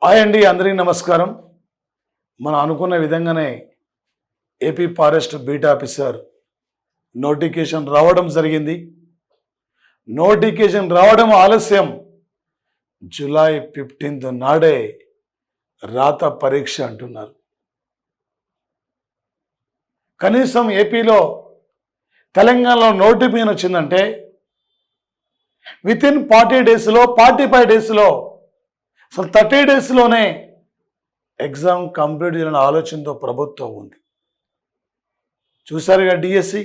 Hi అండి, అందరికీ నమస్కారం. మనం అనుకున్న విధంగానే AP forest beat officer notification రావడం జరిగింది. నోటిఫికేషన్ రావడం ఆలస్యం. జూలై 15 నాడే రాత పరీక్ష అంటున్నారు. కనీసం ఏపీలో తెలంగాణలో నోటిఫికేషన్ వచ్చిందంటే విత్ ఇన్ 40 డేస్లో 45 డేస్లో అసలు 30 డేస్లోనే ఎగ్జామ్ కంప్లీట్ చేయాలనే ఆలోచనతో ప్రభుత్వం ఉంది. చూసారుగా, DSC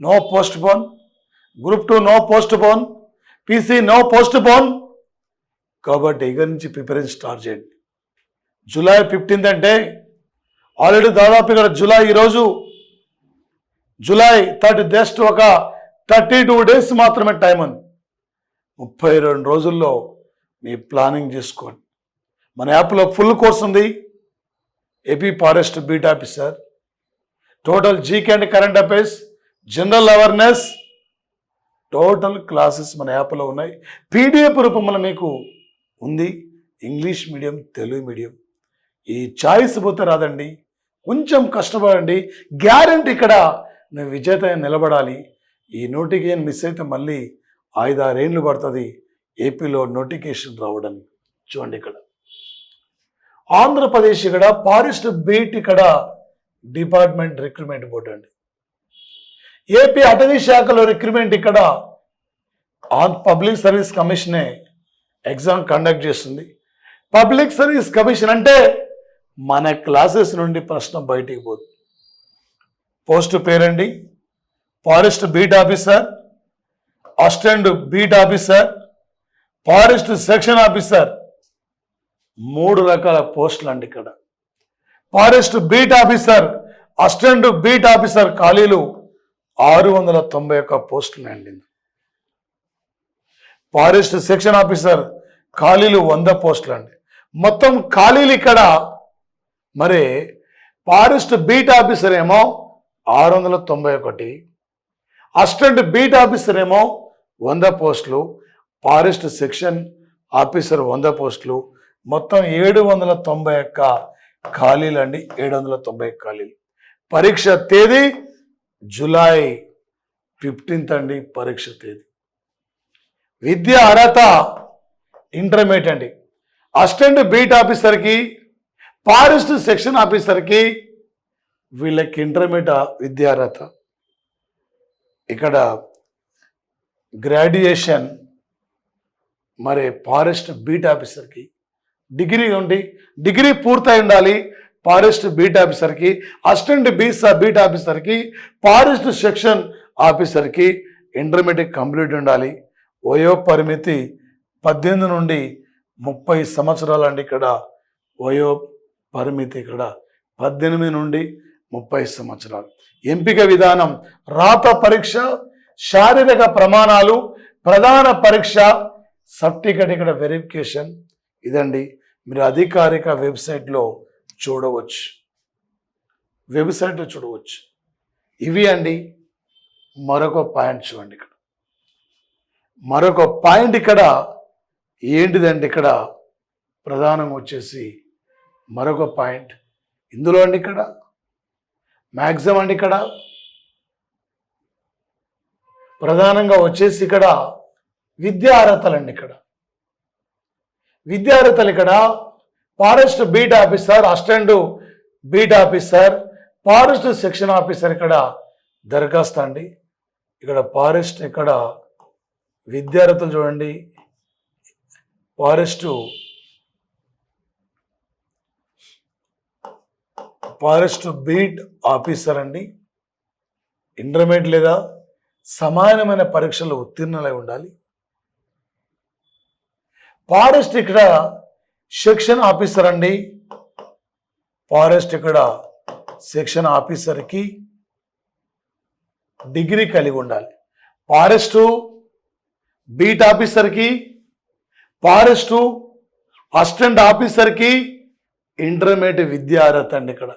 no postpone, group 2 no postpone, PC no postpone. కాబట్టి ఇక నుంచి ప్రిపరేషన్ స్టార్ట్ చేయండి. జూలై 15 అంటే ఆల్రెడీ దాదాపు ఇక్కడ ఈరోజు జూలై 30, జస్ట్ ఒక 32 డేస్ మాత్రమే టైం ఉంది. 32 రోజుల్లో మీ ప్లానింగ్ చేసుకోండి. మన యాప్లో ఫుల్ కోర్స్ ఉంది, AP forest beat officer, total GK and current affairs, general awareness, total classes మన యాప్లో ఉన్నాయి. పీడిఎఫ్ రూపంలో మీకు ఉంది. English medium, Telugu medium. ఈ చాయిస్ పోతే రాదండి, కొంచెం కష్టపడండి. గ్యారెంటీ ఇక్కడ నేను విజేత నిలబడాలి. ఈ నోటిఫికేషన్ మిస్ అయితే మళ్ళీ 5-6 ఏళ్ళు పడుతుంది ఏపీలో నోటిఫికేషన్ రావడానికి. చూడండి, ఇక్కడ ఆంధ్రప్రదేశ్ ఇక్కడ ఫారెస్ట్ బీట్ ఇక్కడ డిపార్ట్మెంట్ రిక్రూట్మెంట్ బోర్డు అండి. ఏపీ అటవీ శాఖలో రిక్రూట్మెంట్ ఇక్కడ పబ్లిక్ సర్వీస్ కమిషనే ఎగ్జామ్ కండక్ట్ చేస్తుంది. పబ్లిక్ సర్వీస్ కమిషన్ అంటే మన క్లాసెస్ నుండి ప్రశ్న బయటికి పోతుంది. పోస్ట్ పేరండి forest beat officer, assistant beat officer, forest section officer. 3 రకాల పోస్టులు అండి ఇక్కడ. Forest beat officer, assistant beat officer ఖాళీలు 691 పోస్టులు అండి. ఫారెస్ట్ సెక్షన్ ఆఫీసర్ ఖాళీలు 100 పోస్టులు అండి. మొత్తం ఖాళీలు ఇక్కడ. మరి ఫారెస్ట్ బీట్ ఆఫీసర్ ఏమో 691, అసిస్టెంట్ బీట్ ఆఫీసర్ ఏమో 100 పోస్టులు, ఫారెస్ట్ సెక్షన్ ఆఫీసర్ 100 పోస్టులు, మొత్తం 791 ఖాళీలు అండి. 790 ఖాళీలు. పరీక్ష తేదీ జూలై 15 అండి పరీక్ష తేదీ. విద్యా అర్హత ఇంటర్మీడియట్ అండి. అసిస్టెంట్ బీట్ ఆఫీసర్కి, ఫారెస్ట్ సెక్షన్ ఆఫీసర్కి వీళ్ళకి ఇంటర్మీడియట్ విద్యా అర్హత. ఇక్కడ గ్రాడ్యుయేషన్. మరి ఫారెస్ట్ బీట్ ఆఫీసర్కి డిగ్రీ ఉండి, డిగ్రీ పూర్తయి ఉండాలి ఫారెస్ట్ బీట్ ఆఫీసర్కి. అసిస్టెంట్ బీట్ ఆఫీసర్కి, ఫారెస్ట్ సెక్షన్ ఆఫీసర్కి ఇంటర్మీడియట్ కంప్లీట్ ఉండాలి. వయో పరిమితి 18 నుండి 30 సంవత్సరాలు అండి. ఇక్కడ వయో పరిమితి ఇక్కడ 18 నుండి 30 సంవత్సరాలు. ఎంపిక విధానం రాత పరీక్ష, శారీరక ప్రమాణాలు, ప్రధాన పరీక్ష, సర్టిఫికెట్ ఇక్కడ వెరిఫికేషన్. ఇదండి మీరు అధికారిక వెబ్సైట్లో చూడవచ్చు. ఇవి అండి. మరొక పాయింట్ చూడండి. ఇక్కడ మరొక పాయింట్ ఇక్కడ ఏంటిదండి, ఇక్కడ ప్రధానంగా వచ్చేసి మరొక పాయింట్ ఇందులో అండి. ఇక్కడ మ్యాక్సిమం అండి. ఇక్కడ ప్రధానంగా వచ్చేసి ఇక్కడ విద్యా అర్హతలు అండి. ఇక్కడ విద్యా అర్హతలు ఇక్కడ forest beat officer, assistant beat officer, forest section officer ఇక్కడ దరఖాస్తు అండి. ఇక్కడ ఫారెస్ట్ ఇక్కడ విద్యా అర్హతలు చూడండి. ఫారెస్ట్ బీట్ ఆఫీసర్ అండి. ఇంటర్మీడియట్ లేదా సమానమైన పరీక్షలు ఉత్తీర్ణులై ఉండాలి. ఫారెస్ట్ ఇక్కడ సెక్షన్ ఆఫీసర్ అండి. ఫారెస్ట్ ఇక్కడ సెక్షన్ ఆఫీసర్కి డిగ్రీ కలిగి ఉండాలి. ఫారెస్ట్ బీట్ ఆఫీసర్కి, ఫారెస్ట్ అసిస్టెంట్ ఆఫీసర్కి ఇంటర్మీడియట్ విద్యా అర్హత అండి. ఇక్కడ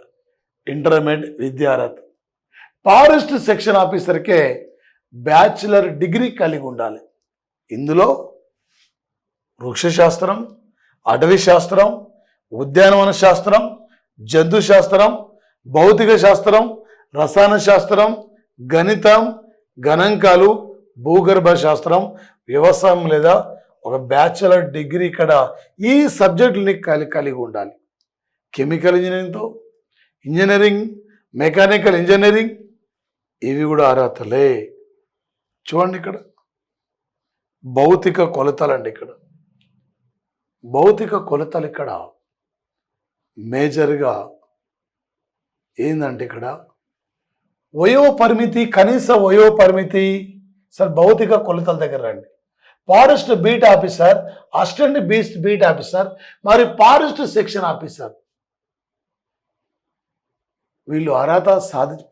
ఇంటర్మీడియట్ విద్యా అర్హత. ఫారెస్ట్ సెక్షన్ ఆఫీసర్కే బ్యాచిలర్ డిగ్రీ కలిగి ఉండాలి. ఇందులో వృక్షశాస్త్రం, అటవీ శాస్త్రం, ఉద్యానవన శాస్త్రం, జంతు శాస్త్రం, భౌతిక శాస్త్రం, రసాయన శాస్త్రం, గణితం, గణాంకాలు, భూగర్భ శాస్త్రం, వ్యవసాయం లేదా ఒక బ్యాచిలర్ డిగ్రీ ఇక్కడ ఈ సబ్జెక్టులని కలిగి ఉండాలి. కెమికల్ ఇంజనీరింగ్, మెకానికల్ ఇంజనీరింగ్, ఇవి కూడా అర్హతలే. చూడండి ఇక్కడ భౌతిక కొలతలండి. ఇక్కడ భౌతిక కొలతలు ఇక్కడ మేజర్గా ఏంటంటే ఇక్కడ వయో పరిమితి, కనీస వయో పరిమితి. సార్ భౌతిక కొలతల దగ్గర రండి. Forest beat officer, assistant beat officer, మరి ఫారెస్ట్ సెక్షన్ ఆఫీసర్, వీళ్ళు అర్హత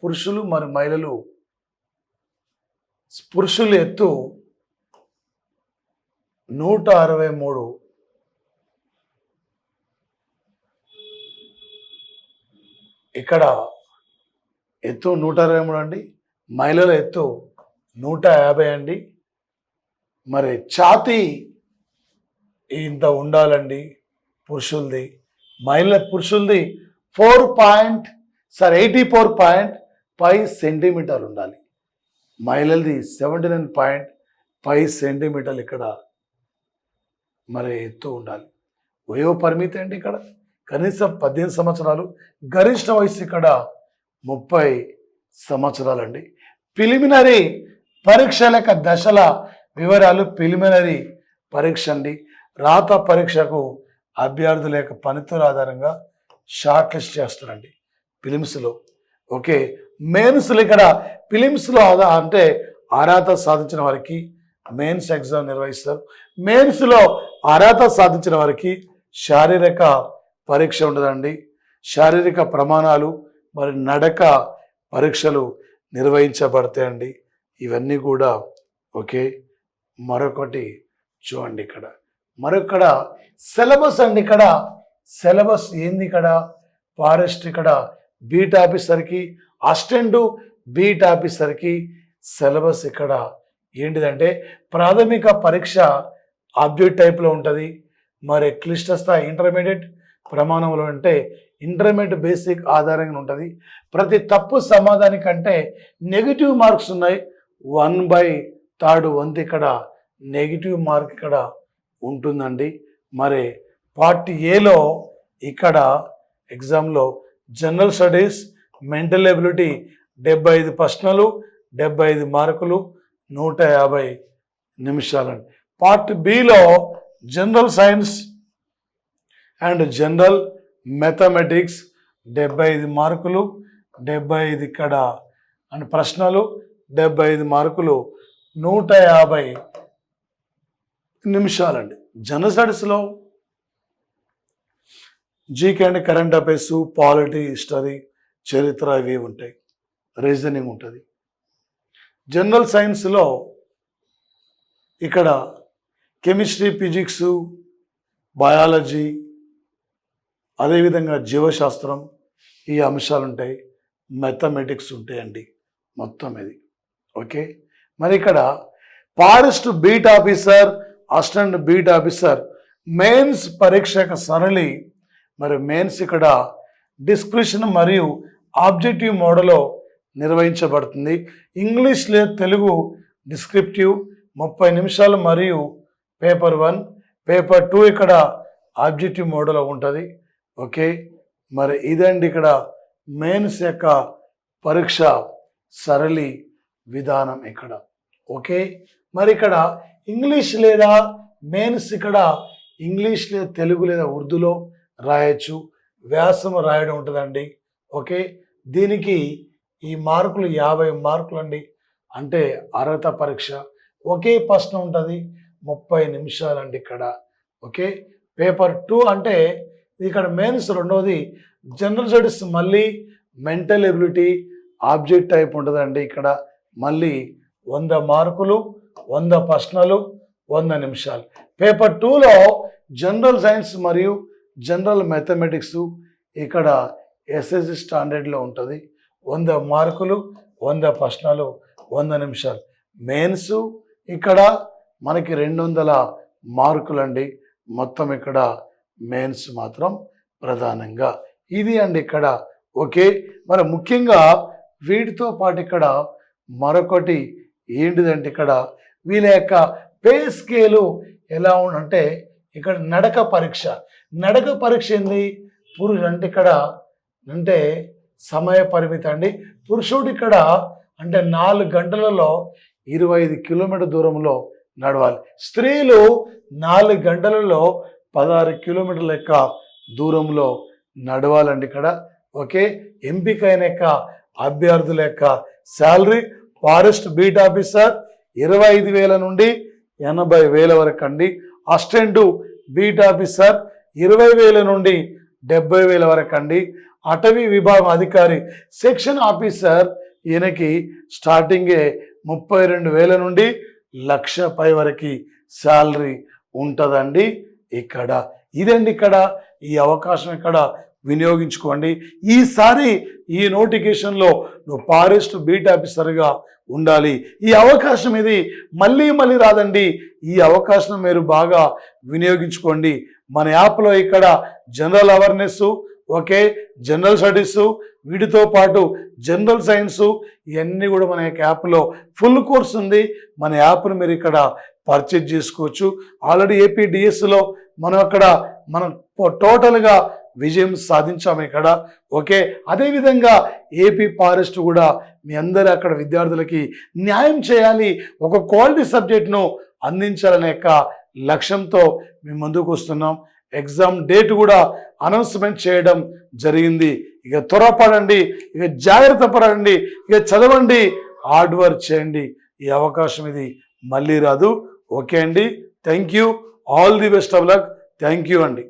పురుషులు మరి మహిళలు. పురుషులు ఎత్తు 163, ఇక్కడ ఎత్తు 163 అండి. మహిళల ఎత్తు 150 అండి. మరి ఛాతీ ఇంత ఉండాలండి పురుషులది. పురుషులది 84.5 సెంటీమీటర్ ఉండాలి. మహిళలది 79.5 సెంటీమీటర్లు ఇక్కడ మరి ఎత్తు ఉండాలి. వయో పరిమితి అండి ఇక్కడ కనీసం 18 సంవత్సరాలు, గరిష్ట వయసు ఇక్కడ 30 సంవత్సరాలండి. ప్రిలిమినరీ పరీక్షల దశల వివరాలు. ప్రిలిమినరీ పరీక్ష అండి. రాత పరీక్షకు అభ్యర్థుల యొక్క పనితీరు ఆధారంగా షార్ట్ లిస్ట్ చేస్తారండి ఫిలిమ్స్లో. ఓకే, మెయిన్స్లో ఇక్కడ ఫిలిమ్స్లో అంటే అర్హత సాధించిన వారికి మెయిన్స్ ఎగ్జామ్ నిర్వహిస్తారు. మెయిన్స్లో అర్హత సాధించిన వారికి శారీరక పరీక్ష ఉండదండి. శారీరక ప్రమాణాలు మరి నడక పరీక్షలు నిర్వహించబడతాయండి. ఇవన్నీ కూడా ఓకే. మరొకటి చూడండి ఇక్కడ సిలబస్ అండి. ఇక్కడ సిలబస్ ఏంది? ఇక్కడ ఫారెస్ట్ ఇక్కడ బీట్ ఆఫీసర్కి, అసిస్టెంట్ బీట్ ఆఫీసర్కి సిలబస్ ఇక్కడ ఏంటిదంటే ప్రాథమిక పరీక్ష ఆబ్జెక్ట్ టైప్లో ఉంటుంది. మరి క్లిష్ట స్థాయి ఇంటర్మీడియట్ ప్రమాణంలో అంటే ఇంటర్మీడియట్ బేసిక్ ఆధారంగా ఉంటుంది. ప్రతి తప్పు సమాధానికంటే నెగిటివ్ మార్క్స్ ఉన్నాయి. 1/3 వంతు ఇక్కడ నెగిటివ్ మార్క్ ఇక్కడ ఉంటుందండి. మరి పార్ట్ ఏలో ఇక్కడ ఎగ్జామ్లో జనరల్ స్టడీస్, మెంటల్ ఎబిలిటీ 75 ప్రశ్నలు, 75 మార్కులు, 150 నిమిషాలండి. పార్ట్ బిలో general science and general mathematics 75 మార్కులు, 75 ఇక్కడ అండ్ ప్రశ్నలు, 75 మార్కులు, 150 నిమిషాలండి. జనరల్ స్టడీస్లో GK and current affairs, polity, history, చరిత్ర ఇవి ఉంటాయి. రీజనింగ్ ఉంటుంది. జనరల్ సైన్స్లో ఇక్కడ కెమిస్ట్రీ, ఫిజిక్స్, బయాలజీ, అదేవిధంగా జీవశాస్త్రం ఈ అంశాలు ఉంటాయి. మ్యాథమెటిక్స్ ఉంటాయండి మొత్తం ఇది. ఓకే, మరి ఇక్కడ forest beat officer, assistant beat officer mains పరీక్షక సరళి. మరి మెయిన్స్ ఇక్కడ డిస్క్రిప్షన్ మరియు ఆబ్జెక్టివ్ మోడల్లో నిర్వహించబడుతుంది. ఇంగ్లీష్ లేదా తెలుగు డిస్క్రిప్టివ్ 30 నిమిషాలు మరియు పేపర్ 1, పేపర్ 2 ఇక్కడ ఆబ్జెక్టివ్ మోడల్లో ఉంటుంది. ఓకే, మరి ఇదండి ఇక్కడ మెయిన్స్ యొక్క పరీక్ష సరళి విధానం ఇక్కడ. ఓకే, మరి ఇక్కడ ఇంగ్లీష్ లేదా మెయిన్స్ ఇక్కడ ఇంగ్లీష్ లేదా తెలుగు లేదా ఉర్దూలో రాయొచ్చు. వ్యాసం రాయడం ఉంటుందండి. ఓకే, దీనికి ఈ మార్కులు 50 మార్కులు అండి. అంటే అర్హత పరీక్ష. ఒకే ప్రశ్న ఉంటుంది, 30 నిమిషాలండి ఇక్కడ. ఓకే, పేపర్ 2 అంటే ఇక్కడ మెయిన్స్. రెండవది జనరల్ స్టడీస్, మళ్ళీ మెంటల్ ఎబిలిటీ ఆబ్జెక్ట్ టైప్ ఉంటుందండి. ఇక్కడ మళ్ళీ 100 మార్కులు, 100 ప్రశ్నలు, 100 నిమిషాలు. పేపర్ 2లో జనరల్ సైన్స్ మరియు జనరల్ మ్యాథమెటిక్స్ ఇక్కడ ఎస్ఎస్సి స్టాండర్డ్లో ఉంటుంది. 100 మార్కులు, 100 ప్రశ్నలు, 100 నిమిషాలు. మెయిన్స్ ఇక్కడ మనకి 200 మార్కులండి. మొత్తం ఇక్కడ మెయిన్స్ మాత్రం ప్రధానంగా. ఇది అండి ఇక్కడ. ఓకే, మరి ముఖ్యంగా వీటితో పాటు ఇక్కడ మరొకటి ఏంటిదంటే ఇక్కడ వీళ్ళ యొక్క పే స్కేలు ఎలా ఉందంటే ఇక్కడ నడక పరీక్ష. నడక పరీక్ష ఏంది అంటే ఇక్కడ అంటే సమయ పరిమితి అండి. పురుషుడు ఇక్కడ అంటే 4 గంటలలో 25 కిలోమీటర్ దూరంలో నడవాలి. స్త్రీలు 4 గంటలలో 16 కిలోమీటర్ల యొక్క దూరంలో నడవాలండి ఇక్కడ. ఓకే, ఎంపికైన యొక్క అభ్యర్థుల యొక్క శాలరీ ఫారెస్ట్ బీట్ ఆఫీసర్ 25,000 నుండి 80,000 వరకు అండి. అసిస్టెంట్ బీట్ ఆఫీసర్ 20,000 నుండి 70,000 వరకు అండి. అటవీ విభాగం అధికారి సెక్షన్ ఆఫీసర్ ఈయనకి స్టార్టింగే 32,000 నుండి 1,00,000 వరకు శాలరీ ఉంటుందండి ఇక్కడ. ఇదండి ఇక్కడ ఈ అవకాశం ఇక్కడ వినియోగించుకోండి. ఈసారి ఈ నోటిఫికేషన్లో నువ్వు ఫారెస్ట్ బీట్ ఆఫీసర్గా ఉండాలి. ఈ అవకాశం ఇది మళ్ళీ మళ్ళీ రాదండి. ఈ అవకాశం మీరు బాగా వినియోగించుకోండి. మన యాప్లో ఇక్కడ general awareness, okay, general studies, వీటితో పాటు జనరల్ సైన్స్ ఇవన్నీ కూడా మన యొక్క యాప్లో ఫుల్ కోర్స్ ఉంది. మన యాప్ను మీరు ఇక్కడ పర్చేజ్ చేసుకోవచ్చు. ఆల్రెడీ ఏపీడిఎస్లో మనం టోటల్గా విజయం సాధించాము ఇక్కడ. ఓకే, అదేవిధంగా ఏపీ ఫారెస్ట్ కూడా మీ అందరూ అక్కడ విద్యార్థులకి న్యాయం చేయాలి, ఒక క్వాలిటీ సబ్జెక్ట్ను అందించాలనే యొక్క లక్ష్యంతో మేము ముందుకు వస్తున్నాం. ఎగ్జామ్ డేట్ కూడా అనౌన్స్మెంట్ చేయడం జరిగింది. ఇక త్వరపడండి, ఇక జాగ్రత్త పడండి, ఇక చదవండి, హార్డ్ వర్క్ చేయండి. ఈ అవకాశం ఇది మళ్ళీ రాదు. ఓకే అండి, thank you, all the best of luck. Thank you అండి.